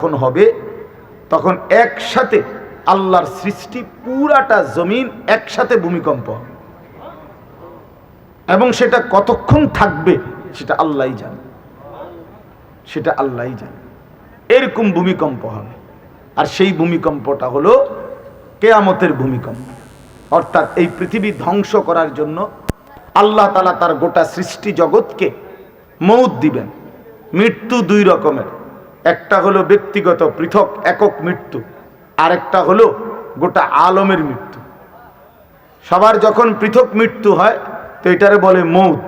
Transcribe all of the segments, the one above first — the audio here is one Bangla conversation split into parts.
যখন হবে তখন একসাথে আল্লাহর সৃষ্টি পুরাটা জমিন একসাথে ভূমিকম্প হবে, এবং সেটা কতক্ষণ থাকবে সেটা আল্লাহই জানে, সেটা আল্লাহই জানে। এরকম ভূমিকম্প হবে, আর সেই ভূমিকম্পটা হলো কিয়ামতের ভূমিকম্প। অর্থাৎ এই পৃথিবী ধ্বংস করার জন্য আল্লাহ তাআলা তার গোটা সৃষ্টি জগৎকে মউত দিবেন। মৃত্যু দুই রকমের, একটা হলো ব্যক্তিগত পৃথক একক মৃত্যু, আর একটা হলো গোটা আলমের মৃত্যু। সবার যখন পৃথক মৃত্যু হয় তো এটারে বলে মউত,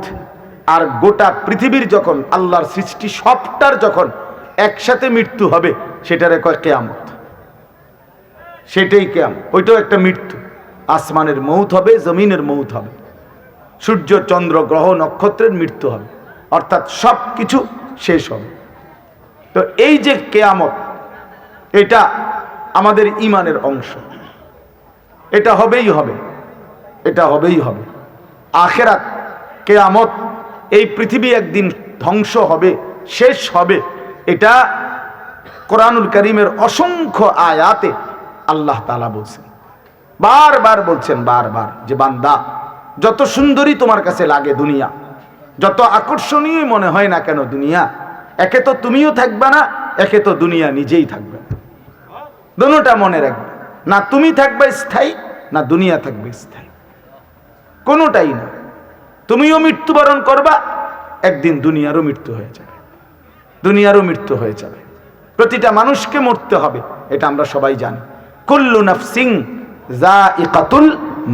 আর গোটা পৃথিবীর যখন আল্লাহর সৃষ্টি সবটার যখন একসাথে মৃত্যু হবে সেটারে কয় কিয়ামত। সেটাই কিয়ামত, ওইটাও একটা মৃত্যু। আসমানের মউত হবে, জমিনের মউত হবে, সূর্য চন্দ্র গ্রহ নক্ষত্রের মৃত্যু হবে, অর্থাৎ সব কিছু শেষ হবে। তো এই যে কিয়ামত, এটা আমাদের ঈমানের অংশ, এটা হবেই হবে, এটা হবেই হবে। আখিরাত, কিয়ামত, এই পৃথিবী একদিন ধ্বংস হবে, শেষ হবে, এটা কোরআনুল কারীমের অসংখ্য আয়াতে আল্লাহ তাআলা বলছেন, বারবার বলছেন, বারবার, যে বান্দা যত সুন্দরী তোমার কাছে লাগে দুনিয়া, যত আকর্ষণীয় মনে হয় না কেন দুনিয়া, একে তো তুমিও থাকবে না, একে তো দুনিয়া নিজেই থাকবে না। দুটোটা মনে রাখবে, না তুমি থাকবে স্থায়ী, না দুনিয়া থাকবে স্থায়ী, কোনোটাই না। তুমিও মৃত্যুবরণ করবা, একদিন দুনিয়ারও মৃত্যু হয়ে যাবে, দুনিয়ারও মৃত্যু হয়ে যাবে। প্রতিটা মানুষকে মরতে হবে, এটা আমরা সবাই জানি। কুল্লু নাফসিন যায়িকাতুল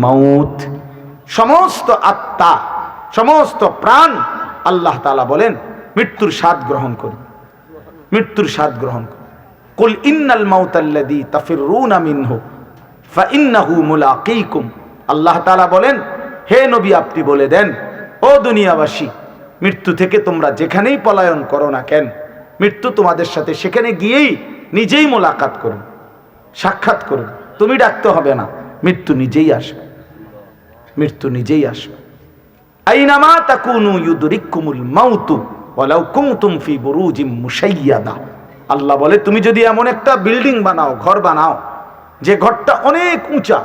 মাউত, সমস্ত আত্মা, সমস্ত প্রাণ, আল্লাহ তাআলা বলেন মৃত্যুর স্বাদ গ্রহণ করবে, মৃত্যুর স্বাদ গ্রহণ করবে। কুল ইন্নাল মাউতাল্লাযী তাফিররুনা মিনহু ফাইন্নাহু মুলাকীকুম, আল্লাহ তাআলা বলেন, হে নবী আপনি বলে দেন, ও দুনিয়াবাসী, মৃত্যু থেকে তোমরা যেখানেই পলায়ন করো না কেন, মৃত্যু তোমাদের সাথে সেখানে গিয়েই নিজেই মোলাকাত করবে, সাক্ষাৎ করবে। তুমি ডাকতে হবে না, মৃত্যু নিজেই আসবে, মৃত্যু নিজেই আসবে। আইনামা তাকুনু ইউদরিকুমুল মাউতু ওয়ালাউ কুনতুম ফি বুরুজিম মুশাইয়াদা, আল্লাহ বলে তুমি যদি এমন একটা বিল্ডিং বানাও, ঘর বানাও, যে ঘরটা অনেক উঁচা,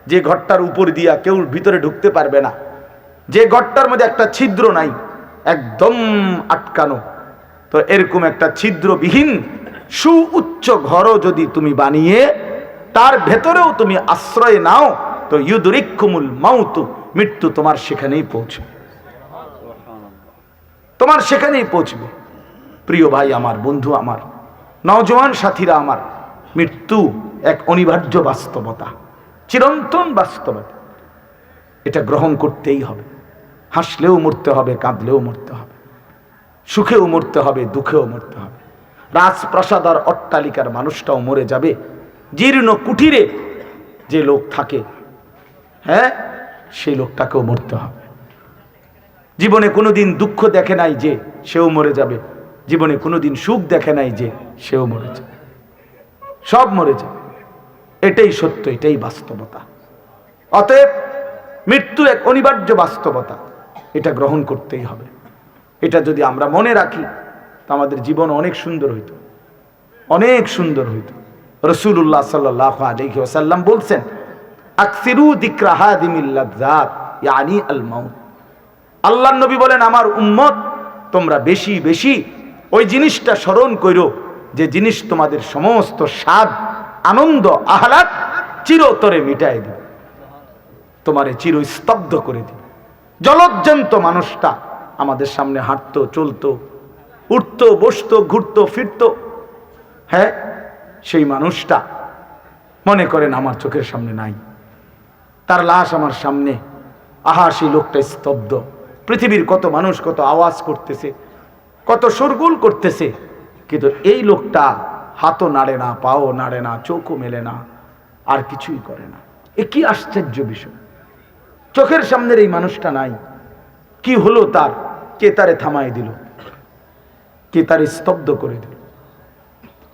যে ঘরটার উপর দিয়া কেউ ভিতরে ঢুকতে পারবে না, যে ঘরটার মধ্যে একটা ছিদ্র নাই, একদম আটকানো, তো এরকম একটা ছিদ্রবিহীন সুউচ্চ ঘরও যদি তুমি বানিয়ে তার ভেতরেও তুমি আশ্রয় নাও, তো ইউদরিকুমুল মাউতু, মৃত্যু তোমার সেখানেই পৌঁছবে, তোমার সেখানেই পৌঁছবে। প্রিয় ভাই আমার, বন্ধু আমার, নওজোয়ান সাথীরা আমার, মৃত্যু এক অনিবার্য বাস্তবতা, চিরন্তন বাস্তবতা, এটা গ্রহণ করতেই হবে। হাসলেও মরতে হবে, কাঁদলেও মরতে হবে, সুখেও মরতে হবে, দুঃখেও মরতে হবে। রাজপ্রাসাদ আর অট্টালিকার মানুষটাও মরে যাবে, জীর্ণ কুটিরে যে লোক থাকে, হ্যাঁ, সেই লোকটাকেও মরতে হবে। জীবনে কোনোদিন দুঃখ দেখে নাই যে, সেও মরে যাবে। জীবনে কোনোদিন সুখ দেখে নাই যে, সেও মরে যাবে, সব মরে যাবে। এটাই সত্য, এটাই বাস্তবতা। অতএব মৃত্যু এক অনিবার্য বাস্তবতা, এটা গ্রহণ করতেই হবে। এটা যদি আমরা মনে রাখি তো আমাদের জীবন অনেক সুন্দর হইত, অনেক সুন্দর হইত। রাসূলুল্লাহ সাল্লাল্লাহু আলাইহি ওয়াসাল্লাম বলছেন, আকসিরু যিকরা হাদিমিল লাযযাত ইয়ানি আল মাউত, আল্লাহর নবী বলেন, আমার উম্মত তোমরা বেশি বেশি ওই জিনিসটা স্মরণ করো, যে জিনিস তোমাদের সমস্ত স্বাদ, আনন্দ, আহ্লাদ চিরতরে মিটাই দিবে, তোমারে চিরস্তব্ধ করে দিবে। জলজ্জান্ত মানুষটা আমাদের সামনে হাঁটতো, চলতো, উঠতো, বসতো, ঘুরতো, ফিরতো, হ্যাঁ, সেই মানুষটা মনে করেন আমার চোখের সামনে নাই, তার লাশ আমার সামনে, আহা সেই লোকটা স্তব্ধ। পৃথিবীর কত মানুষ কত আওয়াজ করতেছে, কত শোরগোল করতেছে, কিন্তু এই লোকটা হাতও নাড়ে না, পাও নাড়ে না, চোখও মেলে না, আর কিছুই করে না। এ কি আশ্চর্য বিষয়! চোখের সামনের এই মানুষটা নাই, কি হলো তার? কে তারে থামাই দিল? কে তারে স্তব্ধ করে দিল?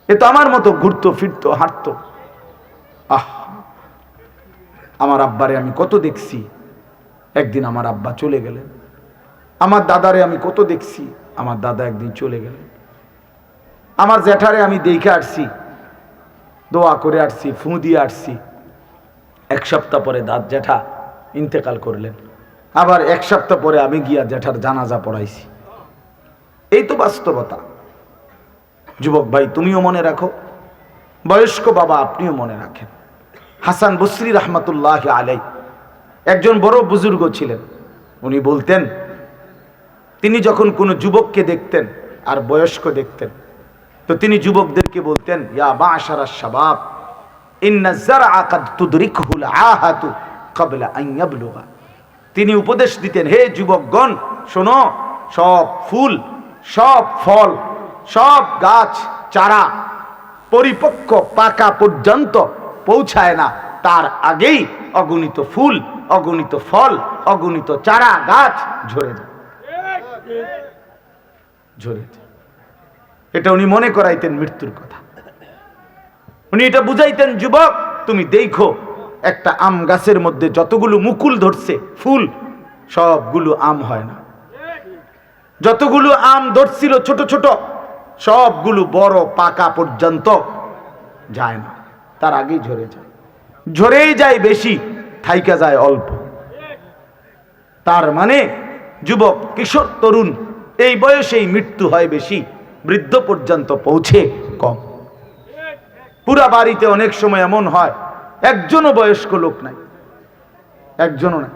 এ তো আমার মতো ঘুরতো, ফিরতো, হাঁটতো। আহ, আমার আব্বারে আমি কত দেখছি, একদিন আমার আব্বা চলে গেলেন। আমার দাদারে আমি কত দেখছি, আমার দাদা একদিন চলে গেলেন। আমার জ্যাঠারে আমি দেখে আসছি, দোয়া করে আসছি, ফু দিয়ে আসছি। 1 সপ্তাহ পরে দাঁত জ্যাঠা ইন্তেকাল করলেন। আবার 1 সপ্তাহ পরে আমি গিয়া জ্যাঠার জানাজা পড়াইছি। এই তো বাস্তবতা। যুবক ভাই, তুমিও মনে রাখো, বয়স্ক বাবা আপনিও মনে রাখেন। হাসান বসরি রহমতুল্লাহ আলাই একজন বড় বুজুর্গ ছিলেন। উনি বলতেন, তিনি যখন কোনো যুবককে দেখতেন আর বয়স্ক দেখতেন, তো তিনি যুবকদেরকে বলতেন, ইয়া মাশারাশ শাবাব ইন্না যারআ কাদ তুদরিকুল আহাতু ক্বাবলা আন ইয়াবলুগা। তিনি উপদেশ দিতেন, হে যুবকগণ শোনো, সব ফুল, সব ফল, সব গাছ চারা পরিপক্ক পাকা পর্যন্ত পৌঁছায় না, তার আগেই অগণিত ফুল, অগণিত ফল, অগণিত চারা গাছ ঝরে যায়, ঝরে যায়। এটা উনি মনে করাইতেন মৃত্যুর কথা। উনি এটা বুঝাইতেন, যুবক তুমি দেখো, একটা আম গাছের মধ্যে যতগুলো মুকুল ধরছে ফুল, সবগুলো আম হয় না। যতগুলো আম ধরছিল ছোট ছোট, সবগুলো বড় পাকা পর্যন্ত যায় না, তার আগেই ঝরে যায়। ঝরেই যায় বেশি, থাইকা যায় অল্প। তার মানে যুবক, কিশোর, তরুণ এই বয়সেই মৃত্যু হয় বেশি, বৃদ্ধ পর্যন্ত পৌঁছে কম। পুরা বাড়িতে অনেক সময় এমন হয় একজনও বয়স্ক লোক নাই, একজনও নাই।